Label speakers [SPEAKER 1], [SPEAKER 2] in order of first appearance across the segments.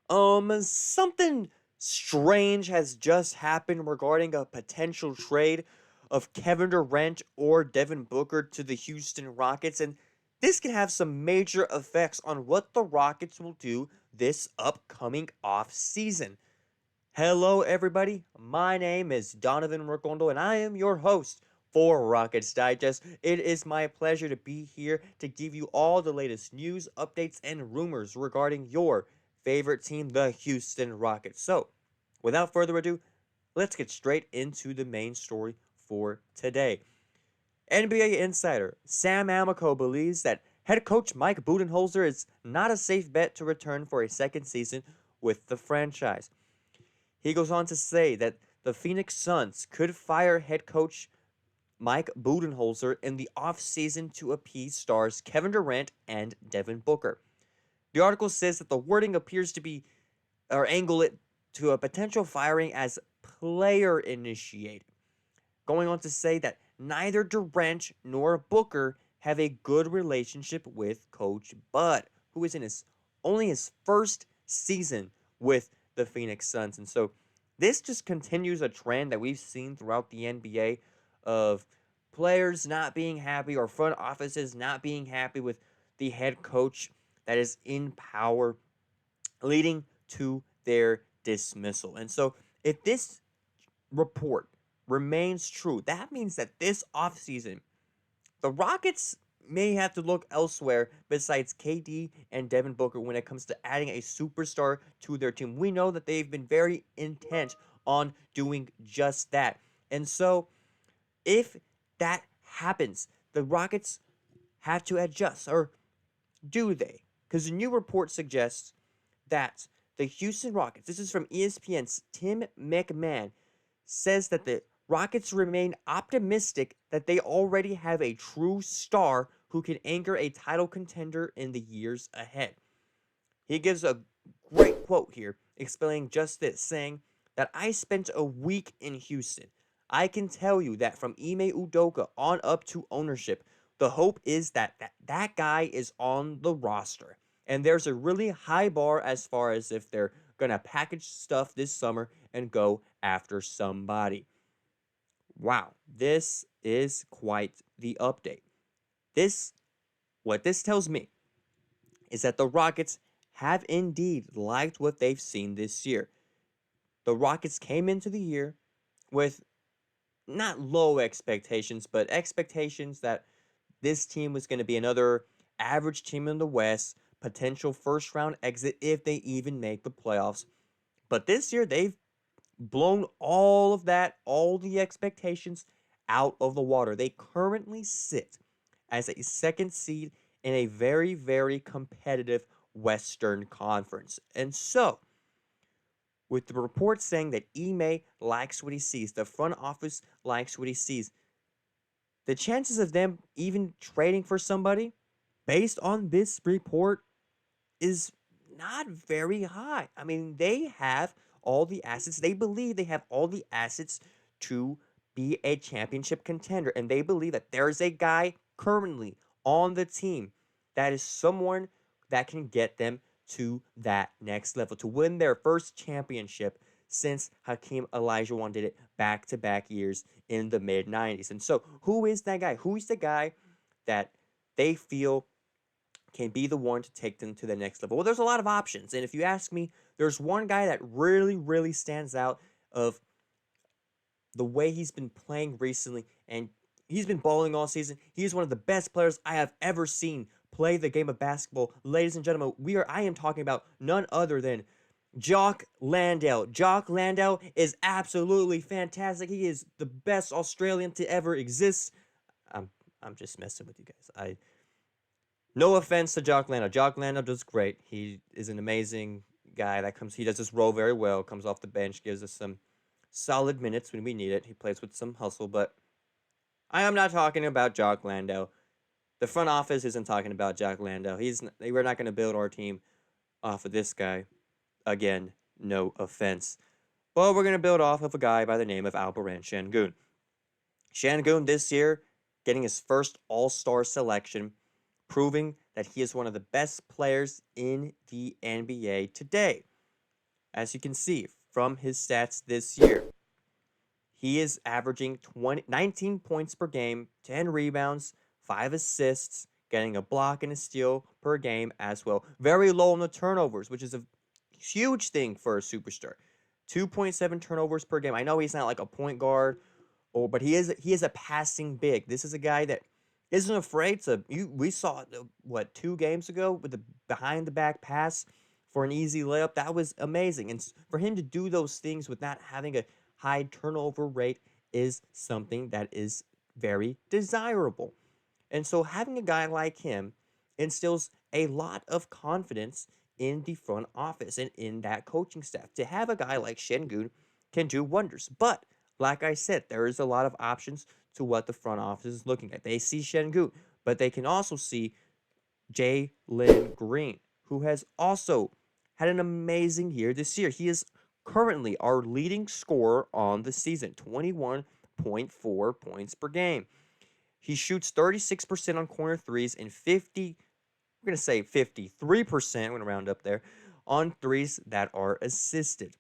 [SPEAKER 1] Something strange has just happened regarding a potential trade of Kevin Durant or Devin Booker to the Houston Rockets, and this can have some major effects on what the Rockets will do this upcoming off season. Hello, everybody. My name is Donovan Ricondo, and I am your host for Rockets Digest. It is my pleasure to be here to give you all the latest news, updates, and rumors regarding your favorite team, the Houston Rockets. So, without further ado, let's get straight into the main story for today. NBA insider Sam Amico believes that head coach Mike Budenholzer is not a safe bet to return for a second season with the franchise. He goes on to say that the Phoenix Suns could fire head coach Mike Budenholzer in the offseason to appease stars Kevin Durant and Devin Booker. The article says that the wording appears to be or angle it to a potential firing as player initiated, going on to say that neither Durant nor Booker have a good relationship with Coach Bud, who is in his only his first season with the Phoenix Suns. And so this just continues a trend that we've seen throughout the NBA of players not being happy or front offices not being happy with the head coach that is in power, leading to their dismissal. And so if this report remains true, that means that this offseason, the Rockets may have to look elsewhere besides KD and Devin Booker when it comes to adding a superstar to their team. We know that they've been very intent on doing just that. And so, if that happens, the Rockets have to adjust, or do they? Because a new report suggests that the Houston Rockets, this is from ESPN's Tim McMahon, says that the Rockets remain optimistic that they already have a true star who can anchor a title contender in the years ahead. He gives a great quote here explaining just this, saying that I spent a week in Houston. I can tell you that from Ime Udoka on up to ownership, the hope is that guy is on the roster. And there's a really high bar as far as if they're going to package stuff this summer and go after somebody. Wow, this is quite the update. What this tells me is that the Rockets have indeed liked what they've seen this year. The Rockets came into the year with not low expectations, but expectations that this team was going to be another average team in the West, potential first round exit if they even make the playoffs. But this year, they've blown all of that, all the expectations out of the water. They currently sit as a second seed in a very, very competitive Western Conference. And so, with the report saying that Ime likes what he sees, the front office likes what he sees, the chances of them even trading for somebody based on this report is not very high. I mean, they have all the assets. They believe they have all the assets to be a championship contender. And they believe that there's a guy currently on the team that is someone that can get them to that next level, to win their first championship since Hakeem Olajuwon did it back-to-back years in the mid-90s. And so, who is that guy? Who is the guy that they feel can be the one to take them to the next level? Well, there's a lot of options. And if you ask me, there's one guy that really, really stands out of the way he's been playing recently, and he's been balling all season. He's one of the best players I have ever seen play the game of basketball. Ladies and gentlemen, I am talking about none other than Jock Landale. Jock Landale is absolutely fantastic. He is the best Australian to ever exist. I'm just messing with you guys. No offense to Jock Landale. Jock Landale does great. He is an amazing guy he does his role very well, comes off the bench, gives us some solid minutes when we need it. He plays with some hustle, but I am not talking about Jock Landale. The front office isn't talking about Jock Landale. We're not going to build our team off of this guy. Again, no offense. But we're going to build off of a guy by the name of Alperen Şengün. Şengün this year getting his first All-Star selection, proving that he is one of the best players in the NBA today. as you can see from his stats this year, he is averaging 19 points per game, 10 rebounds, 5 assists, getting a block and a steal per game as well. Very low on the turnovers, which is a huge thing for a superstar. 2.7 turnovers per game. I know he's not like a point guard, but he is a passing big. This is a guy that isn't afraid to. We saw what 2 games ago with the behind the back pass for an easy layup. That was amazing, and for him to do those things with not having a high turnover rate is something that is very desirable. And so having a guy like him instills a lot of confidence in the front office and in that coaching staff. To have a guy like Şengün can do wonders. But like I said, there is a lot of options to what the front office is looking at. They see Şengün, but they can also see Jalen Green, who has also had an amazing year this year. He is currently our leading scorer on the season, 21.4 points per game. He shoots 36% on corner threes and 53%, I'm going to round up there, on threes that are assisted.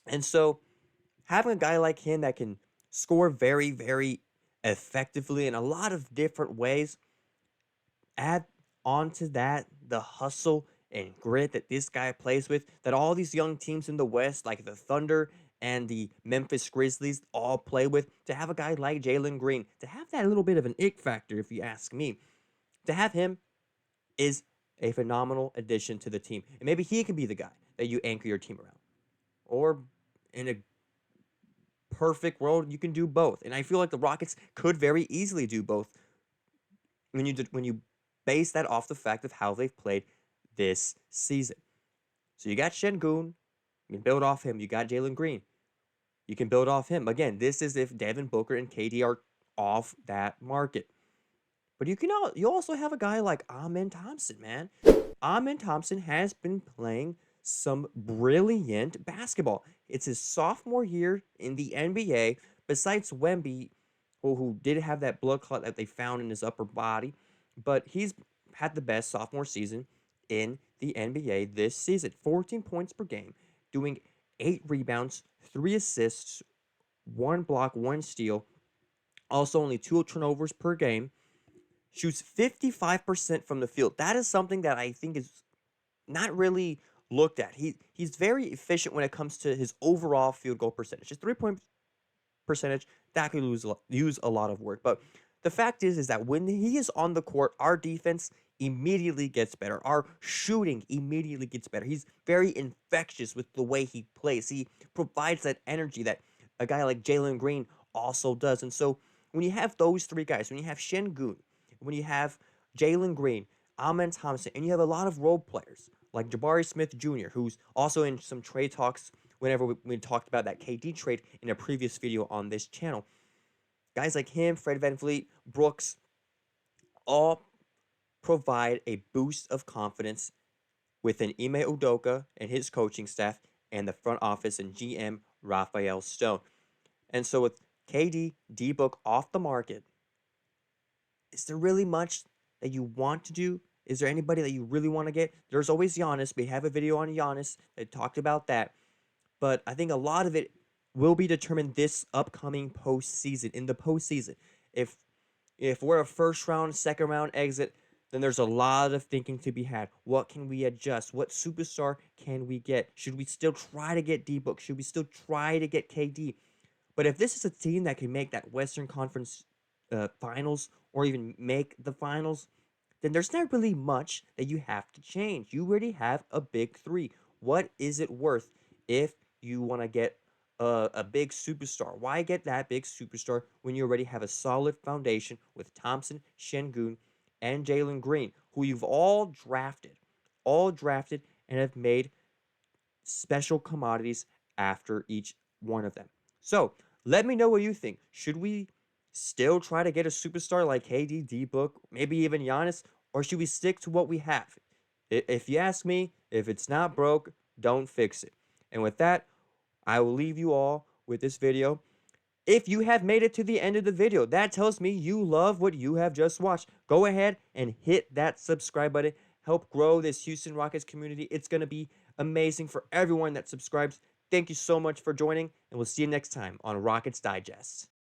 [SPEAKER 1] And so having a guy like him that can score very, very effectively in a lot of different ways, add onto that the hustle and grit that this guy plays with, that all these young teams in the West, like the Thunder and the Memphis Grizzlies, all play with, to have a guy like Jalen Green, to have that little bit of an ick factor, if you ask me, to have him is a phenomenal addition to the team. And maybe he can be the guy that you anchor your team around. Or in a perfect world, you can do both. And I feel like the Rockets could very easily do both when you base that off the fact of how they've played this season. So you got Şengün, you can build off him. You got Jalen Green, you can build off him. Again, this is if Devin Booker and KD are off that market. But you also have a guy like Amen Thompson, man. Amen Thompson has been playing some brilliant basketball. It's his sophomore year in the NBA. Besides Wemby, who did have that blood clot that they found in his upper body, but he's had the best sophomore season in the NBA this season. 14 points per game, doing 8 rebounds, 3 assists, 1 block, 1 steal. Also only 2 turnovers per game. Shoots 55% from the field. That is something that I think is not really looked at. He's very efficient when it comes to his overall field goal percentage. His 3-point percentage, that could use a lot of work. But the fact is that when he is on the court, our defense immediately gets better. Our shooting immediately gets better. He's very infectious with the way he plays. He provides that energy that a guy like Jalen Green also does. And so when you have those 3 guys, when you have Şengün, when you have Jalen Green, Amen Thompson, and you have a lot of role players like Jabari Smith Jr., who's also in some trade talks whenever we talked about that KD trade in a previous video on this channel. Guys like him, Fred VanVleet, Brooks, all provide a boost of confidence within Ime Udoka and his coaching staff and the front office and GM Rafael Stone. And so with KD, D-Book off the market, is there really much that you want to do? Is there anybody that you really want to get? There's always Giannis. We have a video on Giannis that talked about that. But I think a lot of it will be determined this upcoming postseason. In the postseason, if we're a first round, second round exit, then there's a lot of thinking to be had. What can we adjust? What superstar can we get? Should we still try to get D-Book? Should we still try to get KD? But if this is a team that can make that Western Conference finals or even make the finals, then there's not really much that you have to change. You already have a big 3. What is it worth if you want to get a big superstar? Why get that big superstar when you already have a solid foundation with Thompson, Şengün, and Jalen Green, who you've all drafted and have made special commodities after each one of them. So let me know what you think. Should we still try to get a superstar like KD, D-Book, maybe even Giannis, or should we stick to what we have? If you ask me, if it's not broke, don't fix it. And with that, I will leave you all with this video. If you have made it to the end of the video, that tells me you love what you have just watched. Go ahead and hit that subscribe button. Help grow this Houston Rockets community. It's going to be amazing. For everyone that subscribes, thank you so much for joining, and we'll see you next time on Rockets Digest.